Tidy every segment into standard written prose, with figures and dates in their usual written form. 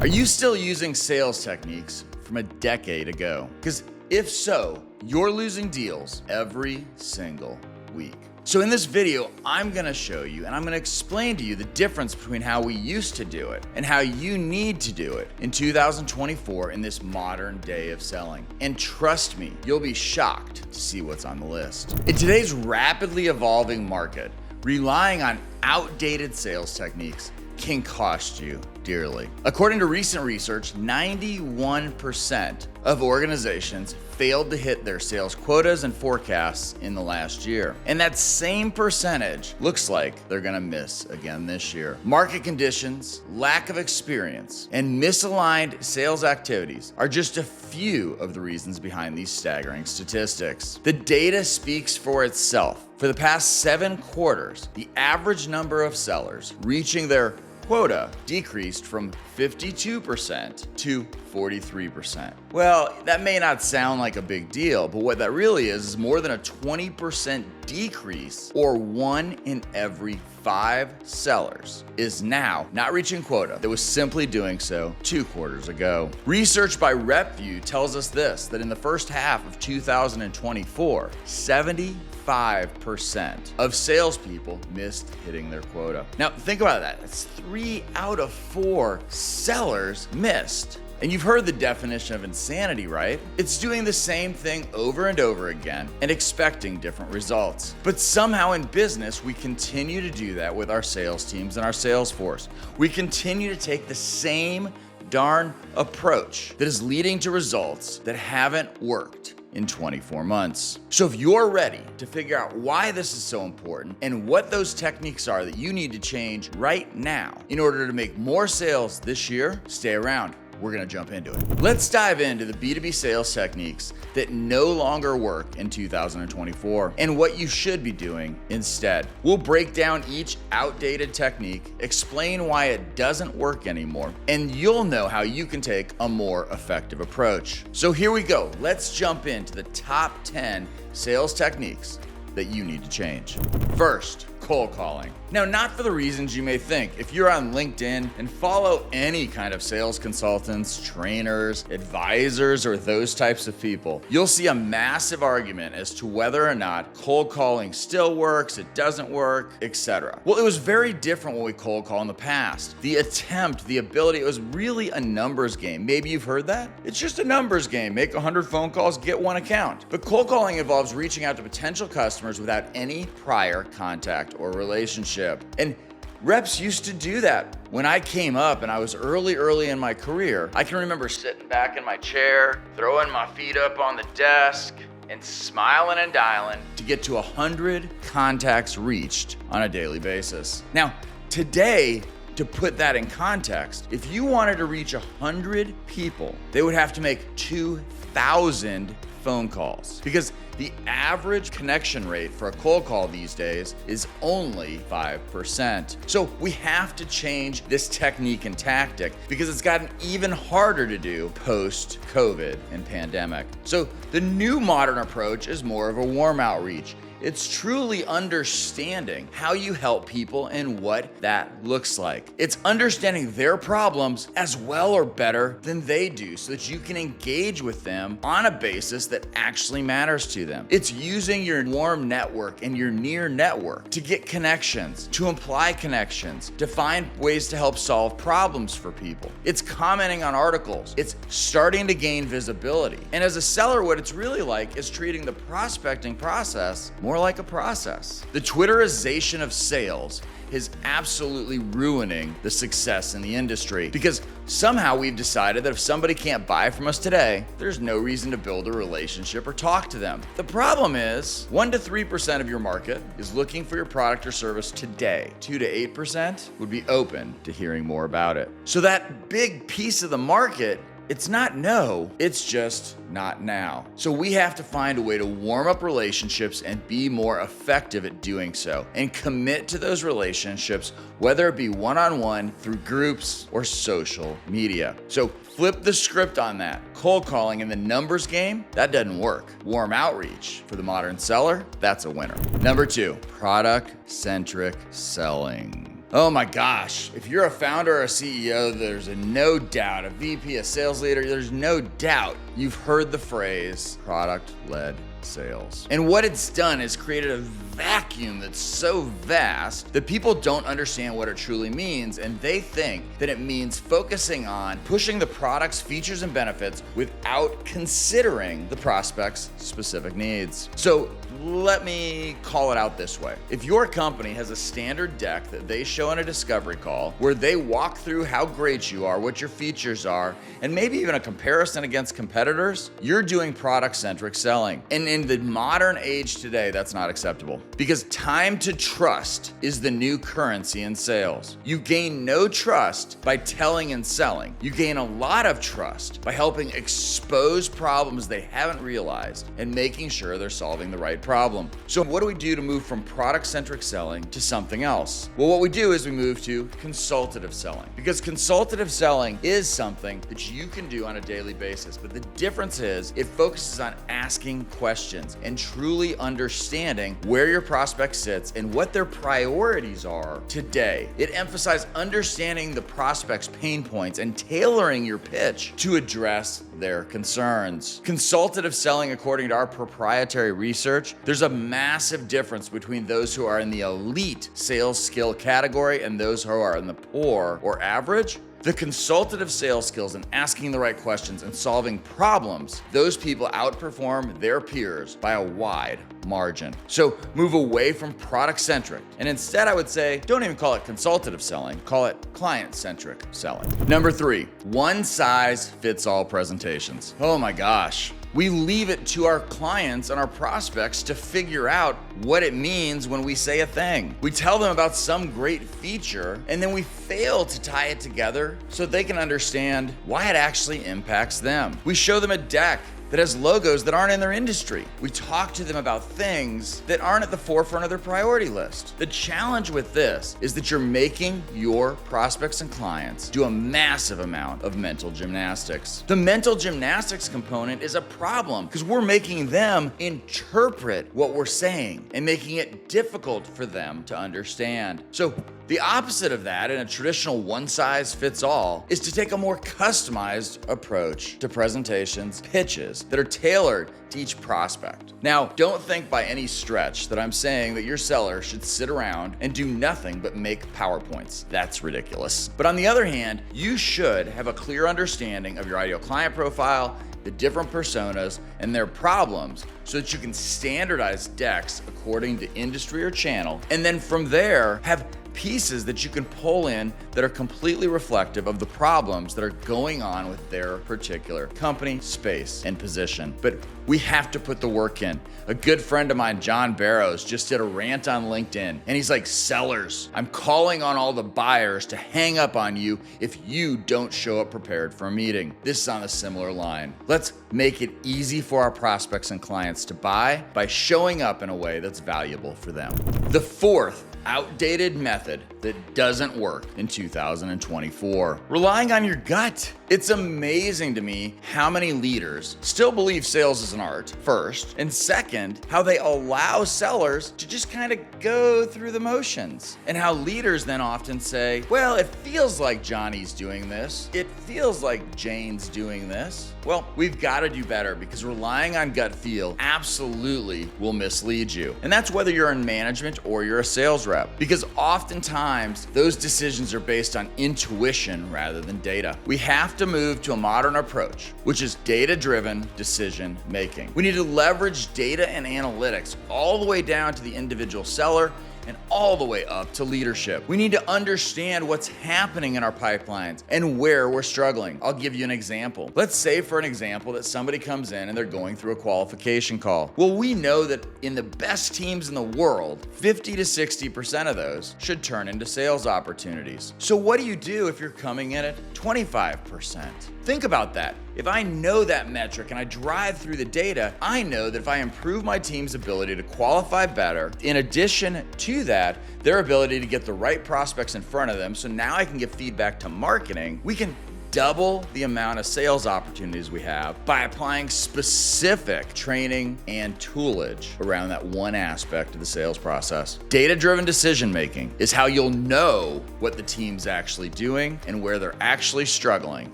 Are you still using sales techniques from a decade ago? Because if so, you're losing deals every single week. So in this video, I'm gonna show you and I'm gonna explain to you the difference between how we used to do it and how you need to do it in 2024 in this modern day of selling. And trust me, you'll be shocked to see what's on the list. In today's rapidly evolving market, relying on outdated sales techniques can cost you dearly. According to recent research, 91% of organizations failed to hit their sales quotas and forecasts in the last year. And that same percentage looks like they're gonna miss again this year. Market conditions, lack of experience, and misaligned sales activities are just a few of the reasons behind these staggering statistics. The data speaks for itself. For the past 7 quarters, the average number of sellers reaching their quota decreased from 52% to 43%. Well, that may not sound like a big deal, but what that really is more than a 20% decrease, or 1 in every 5 sellers is now not reaching quota that was simply doing so 2 quarters ago. Research by RepView tells us this, that in the first half of 2024, 75% of salespeople missed hitting their quota. Now, think about that. That's 3 out of 4 sellers missed. And you've heard the definition of insanity, right? It's doing the same thing over and over again and expecting different results. But somehow in business, we continue to do that with our sales teams and our sales force. We continue to take the same darn approach that is leading to results that haven't worked in 24 months. So if you're ready to figure out why this is so important and what those techniques are that you need to change right now in order to make more sales this year, stay around. We're gonna jump into it. Let's dive into the B2B sales techniques that no longer work in 2024 and what you should be doing instead. We'll break down each outdated technique, explain why it doesn't work anymore, and you'll know how you can take a more effective approach. So here we go. Let's jump into the top 10 sales techniques that you need to change. First, cold calling. Now, not for the reasons you may think. If you're on LinkedIn and follow any kind of sales consultants, trainers, advisors, or those types of people, you'll see a massive argument as to whether or not cold calling still works, it doesn't work, etc. Well, it was very different when we cold call in the past. The attempt, the ability, it was really a numbers game. Maybe you've heard that? It's just a numbers game. Make 100 phone calls, get 1 account. But cold calling involves reaching out to potential customers without any prior contact or relationship. And reps used to do that. When I came up and I was early in my career, I can remember sitting back in my chair, throwing my feet up on the desk, and smiling and dialing to get to 100 contacts reached on a daily basis. Now, today, to put that in context, if you wanted to reach 100 people, they would have to make 2,000 phone calls, because the average connection rate for a cold call these days is only 5%. So we have to change this technique and tactic because it's gotten even harder to do post-COVID and pandemic. So the new modern approach is more of a warm outreach. It's truly understanding how you help people and what that looks like. It's understanding their problems as well or better than they do so that you can engage with them on a basis that actually matters to them. It's using your warm network and your near network to get connections, to imply connections, to find ways to help solve problems for people. It's commenting on articles. It's starting to gain visibility. And as a seller, what it's really like is treating the prospecting process more like a process. The Twitterization of sales is absolutely ruining the success in the industry because somehow we've decided that if somebody can't buy from us today, there's no reason to build a relationship or talk to them. The problem is 1 to 3% of your market is looking for your product or service today. 2 to 8% would be open to hearing more about it. So that big piece of the market, it's not no, it's just not now. So we have to find a way to warm up relationships and be more effective at doing so and commit to those relationships, whether it be one-on-one, through groups, or social media. So flip the script on that. Cold calling in the numbers game, that doesn't work. Warm outreach for the modern seller, that's a winner. Number 2, product-centric selling. Oh my gosh, if you're a founder or a CEO, there's no doubt, a VP, a sales leader, there's no doubt you've heard the phrase product-led sales. And what it's done is created a vacuum that's so vast that people don't understand what it truly means, and they think that it means focusing on pushing the product's features and benefits without considering the prospect's specific needs. So let me call it out this way. If your company has a standard deck that they show in a discovery call where they walk through how great you are, what your features are, and maybe even a comparison against competitors, you're doing product-centric selling. And in the modern age today, that's not acceptable, because time to trust is the new currency in sales. You gain no trust by telling and selling. You gain a lot of trust by helping expose problems they haven't realized and making sure they're solving the right problem. So what do we do to move from product-centric selling to something else? Well, what we do is we move to consultative selling, because consultative selling is something that you can do on a daily basis. But the difference is it focuses on asking questions and truly understanding where your prospect sits and what their priorities are today. It emphasizes understanding the prospect's pain points and tailoring your pitch to address their concerns. Consultative selling, according to our proprietary research, there's a massive difference between those who are in the elite sales skill category and those who are in the poor or average. The consultative sales skills and asking the right questions and solving problems, those people outperform their peers by a wide margin. So move away from product-centric, and instead I would say, don't even call it consultative selling, call it client-centric selling. Number 3, one-size-fits-all presentations. Oh my gosh. We leave it to our clients and our prospects to figure out what it means when we say a thing. We tell them about some great feature, and then we fail to tie it together so they can understand why it actually impacts them. We show them a deck that has logos that aren't in their industry. We talk to them about things that aren't at the forefront of their priority list. The challenge with this is that you're making your prospects and clients do a massive amount of mental gymnastics. The mental gymnastics component is a problem because we're making them interpret what we're saying and making it difficult for them to understand. So the opposite of that in a traditional one-size-fits-all is to take a more customized approach to presentations, pitches that are tailored to each prospect. Now, don't think by any stretch that I'm saying that your seller should sit around and do nothing but make PowerPoints. That's ridiculous. But on the other hand, you should have a clear understanding of your ideal client profile, the different personas, and their problems so that you can standardize decks according to industry or channel, and then from there have pieces that you can pull in that are completely reflective of the problems that are going on with their particular company, space, and position. But we have to put the work in. A good friend of mine, John Barrows, just did a rant on LinkedIn, and he's like, sellers, I'm calling on all the buyers to hang up on you if you don't show up prepared for a meeting. This is on a similar line. Let's make it easy for our prospects and clients to buy by showing up in a way that's valuable for them. The fourth outdated method that doesn't work in 2024. Relying on your gut. It's amazing to me how many leaders still believe sales is an art, first, and second, how they allow sellers to just kind of go through the motions, and how leaders then often say, well, it feels like Johnny's doing this. It feels like Jane's doing this. Well, we've got to do better, because relying on gut feel absolutely will mislead you. And that's whether you're in management or you're a sales rep, because oftentimes those decisions are based on intuition rather than data. We have to move to a modern approach, which is data-driven decision making. We need to leverage data and analytics all the way down to the individual seller and all the way up to leadership. We need to understand what's happening in our pipelines and where we're struggling. I'll give you an example. Let's say, for an example, that somebody comes in and they're going through a qualification call. Well, we know that in the best teams in the world, 50 to 60% of those should turn into sales opportunities. So what do you do if you're coming in at 25%? Think about that. If I know that metric and I drive through the data, I know that if I improve my team's ability to qualify better, in addition to that, their ability to get the right prospects in front of them, so now I can give feedback to marketing, we can double the amount of sales opportunities we have by applying specific training and toolage around that one aspect of the sales process. Data-driven decision making is how you'll know what the team's actually doing and where they're actually struggling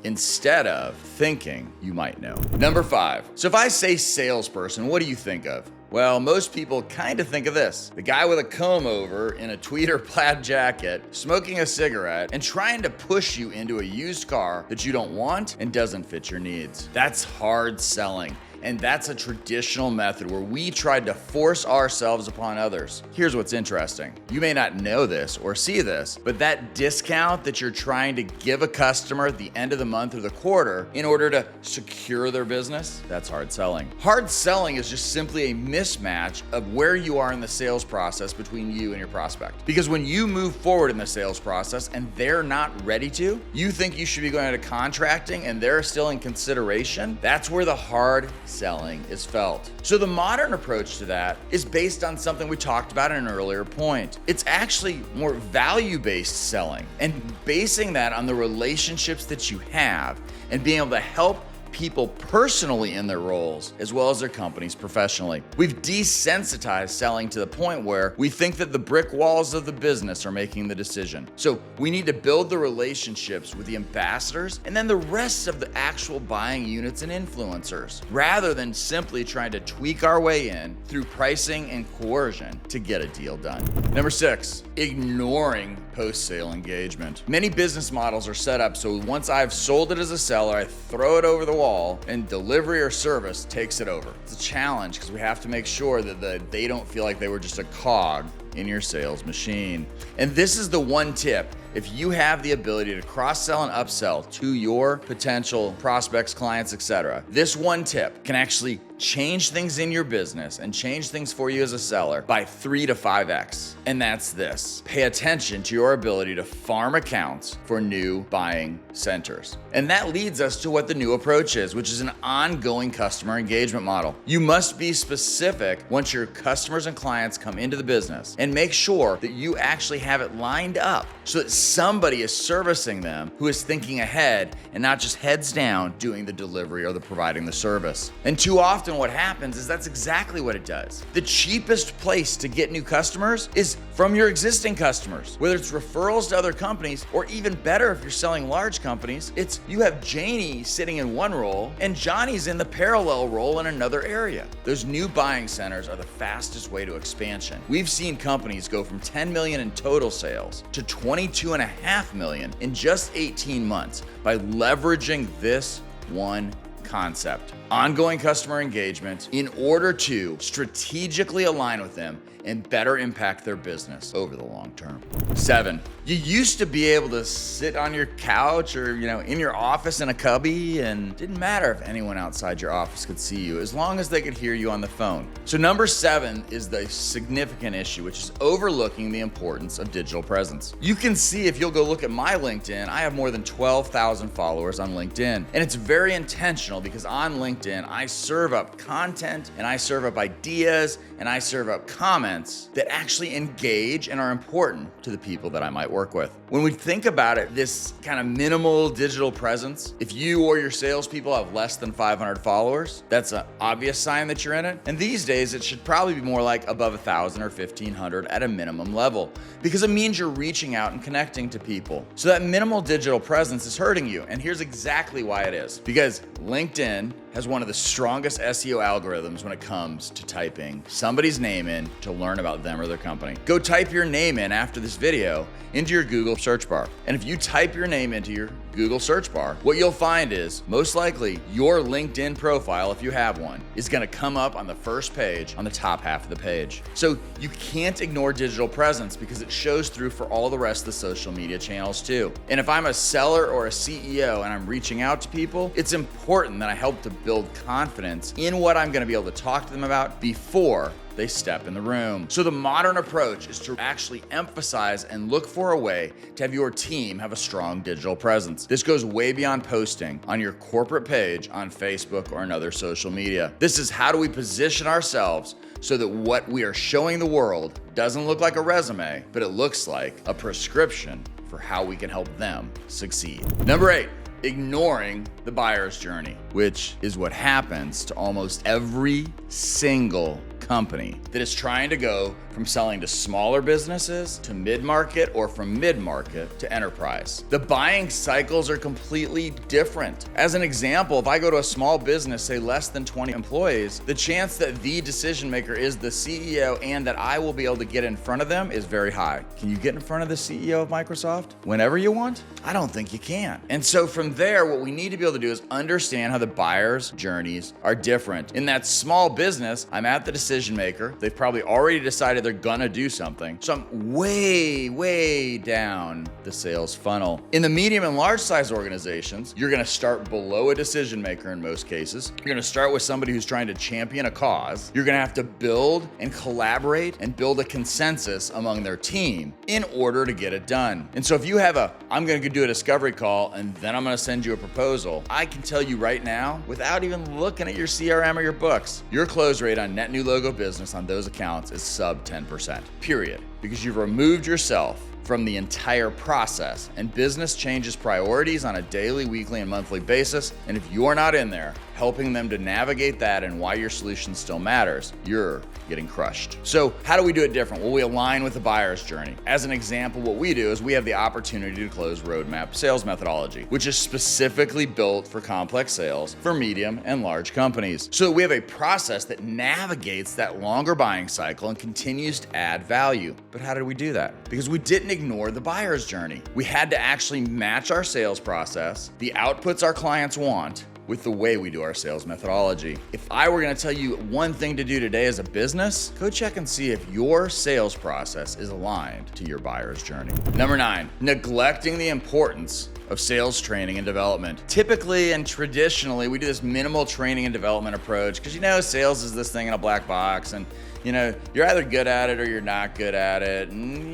instead of thinking you might know. Number 5. So if I say salesperson, what do you think of? Well, most people kind of think of this. The guy with a comb over in a tweed or plaid jacket, smoking a cigarette, and trying to push you into a used car that you don't want and doesn't fit your needs. That's hard selling. And that's a traditional method where we tried to force ourselves upon others. Here's what's interesting. You may not know this or see this, but that discount that you're trying to give a customer at the end of the month or the quarter in order to secure their business, that's hard selling. Hard selling is just simply a mismatch of where you are in the sales process between you and your prospect. Because when you move forward in the sales process and they're not ready to, you think you should be going into contracting and they're still in consideration, that's where the hard selling is felt. So the modern approach to that is based on something we talked about in an earlier point. It's actually more value-based selling and basing that on the relationships that you have and being able to help people personally in their roles as well as their companies professionally. We've desensitized selling to the point where we think that the brick walls of the business are making the decision. So we need to build the relationships with the ambassadors and then the rest of the actual buying units and influencers, rather than simply trying to tweak our way in through pricing and coercion to get a deal done. Number 6, ignoring post-sale engagement. Many business models are set up so once I've sold it as a seller, I throw it over the wall and delivery or service takes it over. It's a challenge because we have to make sure that they don't feel like they were just a cog in your sales machine. And this is the one tip. If you have the ability to cross-sell and upsell to your potential prospects, clients, etc., this one tip can actually change things in your business and change things for you as a seller by 3 to 5x. And that's this. Pay attention to your ability to farm accounts for new buying centers. And that leads us to what the new approach is, which is an ongoing customer engagement model. You must be specific once your customers and clients come into the business and make sure that you actually have it lined up so that somebody is servicing them who is thinking ahead and not just heads down doing the delivery or the providing the service. And too often what happens is that's exactly what it does. The cheapest place to get new customers is from your existing customers, whether it's referrals to other companies, or even better if you're selling large companies, it's you have Janie sitting in one role and Johnny's in the parallel role in another area. Those new buying centers are the fastest way to expansion. We've seen companies go from 10 million in total sales to 22.5 million in just 18 months by leveraging this one concept. Ongoing customer engagement in order to strategically align with them and better impact their business over the long term. 7, you used to be able to sit on your couch or, in your office in a cubby, and it didn't matter if anyone outside your office could see you as long as they could hear you on the phone. So number 7 is the significant issue, which is overlooking the importance of digital presence. You can see if you'll go look at my LinkedIn, I have more than 12,000 followers on LinkedIn. And it's very intentional because on LinkedIn, I serve up content and I serve up ideas and I serve up comments that actually engage and are important to the people that I might work with. When we think about it, this kind of minimal digital presence, if you or your salespeople have less than 500 followers, that's an obvious sign that you're in it. And these days, it should probably be more like above 1,000 or 1,500 at a minimum level, because it means you're reaching out and connecting to people. So that minimal digital presence is hurting you. And here's exactly why it is. Because LinkedIn has one of the strongest SEO algorithms when it comes to typing somebody's name in to learn about them or their company. Go type your name in after this video into your Google search bar. And if you type your name into your Google search bar, what you'll find is most likely your LinkedIn profile, if you have one, is gonna come up on the first page on the top half of the page. So you can't ignore digital presence because it shows through for all the rest of the social media channels too. And if I'm a seller or a CEO and I'm reaching out to people, it's important that I help to build confidence in what I'm gonna be able to talk to them about before they step in the room. So the modern approach is to actually emphasize and look for a way to have your team have a strong digital presence. This goes way beyond posting on your corporate page on Facebook or another social media. This is how do we position ourselves so that what we are showing the world doesn't look like a resume, but it looks like a prescription for how we can help them succeed. Number 8. ignoring the buyer's journey, which is what happens to almost every single company that is trying to go from selling to smaller businesses to mid-market or from mid-market to enterprise. The buying cycles are completely different. As an example, if I go to a small business, say less than 20 employees, the chance that the decision maker is the CEO and that I will be able to get in front of them is very high. Can you get in front of the CEO of Microsoft whenever you want? I don't think you can. And so from there, what we need to be able to do is understand how the buyer's journeys are different. In that small business, I'm at the decision maker. They've probably already decided they're gonna do something. So I'm way down the sales funnel. In the medium and large size organizations, you're gonna start below a decision maker in most cases. You're gonna start with somebody who's trying to champion a cause. You're gonna have to build and collaborate and build a consensus among their team in order to get it done. And so if you have I'm gonna go do a discovery call and then I'm gonna send you a proposal, I can tell you right now, without even looking at your CRM or your books, your close rate on net new logo business on those accounts is sub 10%, period. Because you've removed yourself from the entire process, and business changes priorities on a daily, weekly, and monthly basis. And if you're not in there helping them to navigate that and why your solution still matters, you're getting crushed. So how do we do it different? Well, we align with the buyer's journey. As an example, what we do is we have the opportunity to close roadmap sales methodology, which is specifically built for complex sales for medium and large companies. So we have a process that navigates that longer buying cycle and continues to add value. But how did we do that? Because we didn't ignore the buyer's journey. We had to actually match our sales process, the outputs our clients want, with the way we do our sales methodology. If I were gonna tell you one thing to do today as a business, go check and see if your sales process is aligned to your buyer's journey. Number 9, neglecting the importance of sales training and development. Typically and traditionally, we do this minimal training and development approach because sales is this thing in a black box and you're either good at it or you're not good at it. And,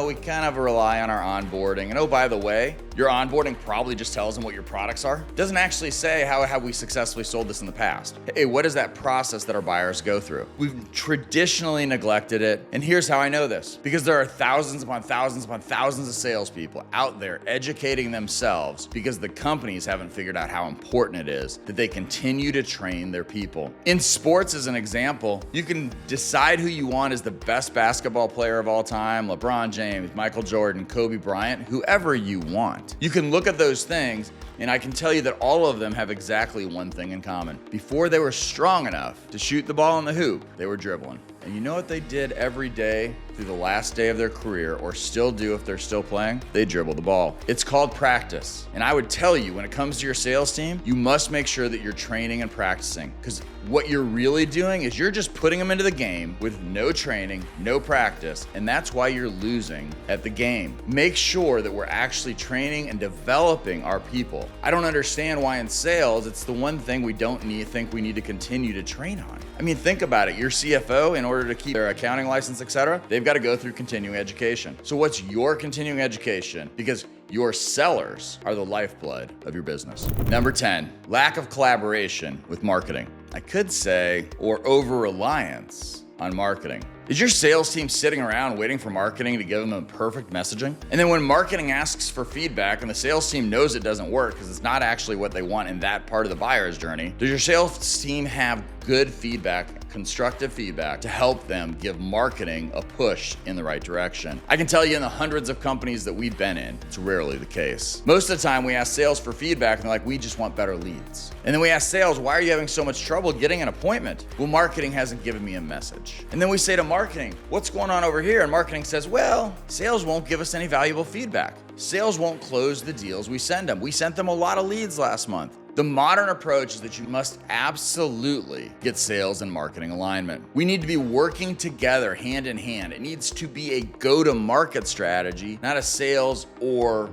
we kind of rely on our onboarding. And oh, by the way, your onboarding probably just tells them what your products are. It doesn't actually say how have we successfully sold this in the past. Hey, what is that process that our buyers go through? We've traditionally neglected it. And here's how I know this. Because there are thousands upon thousands upon thousands of salespeople out there educating themselves because the companies haven't figured out how important it is that they continue to train their people. In sports, as an example, you can decide who you want as the best basketball player of all time, LeBron James, Michael Jordan, Kobe Bryant, whoever you want. You can look at those things, and I can tell you that all of them have exactly one thing in common. Before they were strong enough to shoot the ball in the hoop, they were dribbling. And you know what they did every day through the last day of their career, or still do if they're still playing? They dribble the ball. It's called practice. And I would tell you, when it comes to your sales team, you must make sure that you're training and practicing. Because what you're really doing is you're just putting them into the game with no training, no practice, and that's why you're losing at the game. Make sure that we're actually training and developing our people. I don't understand why in sales, it's the one thing we think we need to continue to train on. I mean, think about it. Your CFO, in order to keep their accounting license, etc., they've got to go through continuing education. So what's your continuing education? Because your sellers are the lifeblood of your business. Number 10, lack of collaboration with marketing. I could say, or over-reliance on marketing. Is your sales team sitting around waiting for marketing to give them the perfect messaging? And then when marketing asks for feedback and the sales team knows it doesn't work because it's not actually what they want in that part of the buyer's journey, does your sales team have good feedback, constructive feedback to help them give marketing a push in the right direction? I can tell you in the hundreds of companies that we've been in, it's rarely the case. Most of the time we ask sales for feedback and they're like, we just want better leads. And then we ask sales, why are you having so much trouble getting an appointment? Well, marketing hasn't given me a message. And then we say to marketing, what's going on over here? And marketing says, well, sales won't give us any valuable feedback. Sales won't close the deals we send them. We sent them a lot of leads last month. The modern approach is that you must absolutely get sales and marketing alignment. We need to be working together hand in hand. It needs to be a go-to-market strategy, not a sales or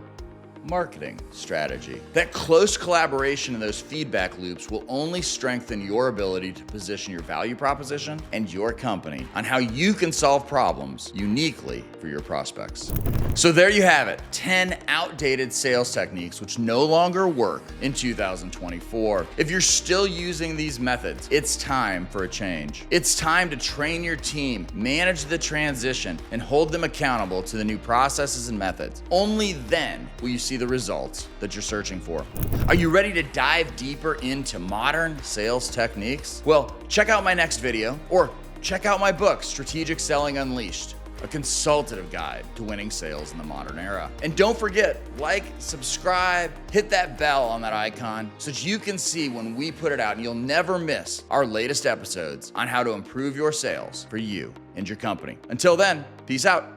marketing strategy. That close collaboration and those feedback loops will only strengthen your ability to position your value proposition and your company on how you can solve problems uniquely for your prospects. So there you have it, 10 outdated sales techniques which no longer work in 2024. If you're still using these methods, it's time for a change. It's time to train your team, manage the transition, and hold them accountable to the new processes and methods. Only then will you see see the results that you're searching for. Are you ready to dive deeper into modern sales techniques? Well, check out my next video or check out my book, Strategic Selling Unleashed, a consultative guide to winning sales in the modern era. And don't forget, like, subscribe, hit that bell on that icon so that you can see when we put it out and you'll never miss our latest episodes on how to improve your sales for you and your company. Until then, peace out.